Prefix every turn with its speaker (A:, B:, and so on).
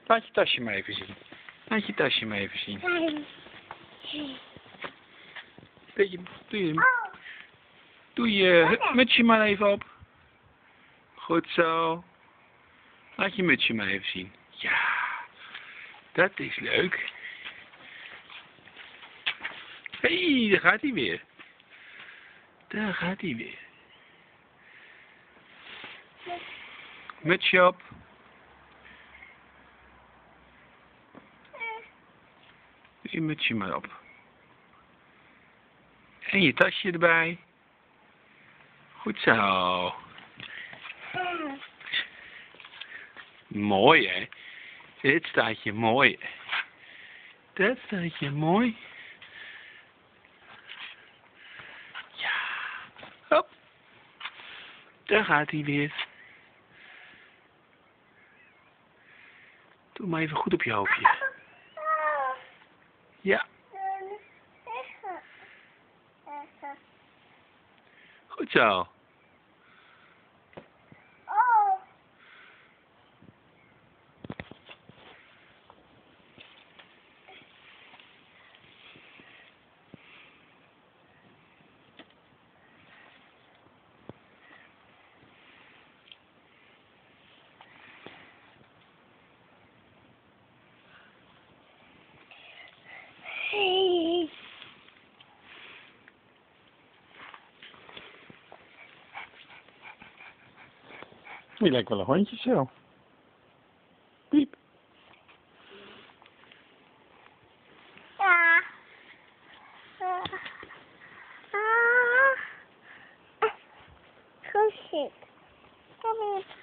A: Laat je tasje maar even zien. Laat je tasje maar even zien. Doe je mutsje maar even op. Goed zo. Laat je mutsje maar even zien. Ja, dat is leuk. Hé, daar gaat hij weer. Daar gaat hij weer. Mutsje op. Doe je mutsje maar op. En je tasje erbij. Goed zo. Mooi hè. Dit staat je mooi. Dat staat je mooi. Ja. Hop. Daar gaat hij weer. Doe maar even goed op je hoofdje. Ja. Goed zo. Je lijkt wel een hondje zo. Piep.
B: Ja. Goed zit. Kom hier.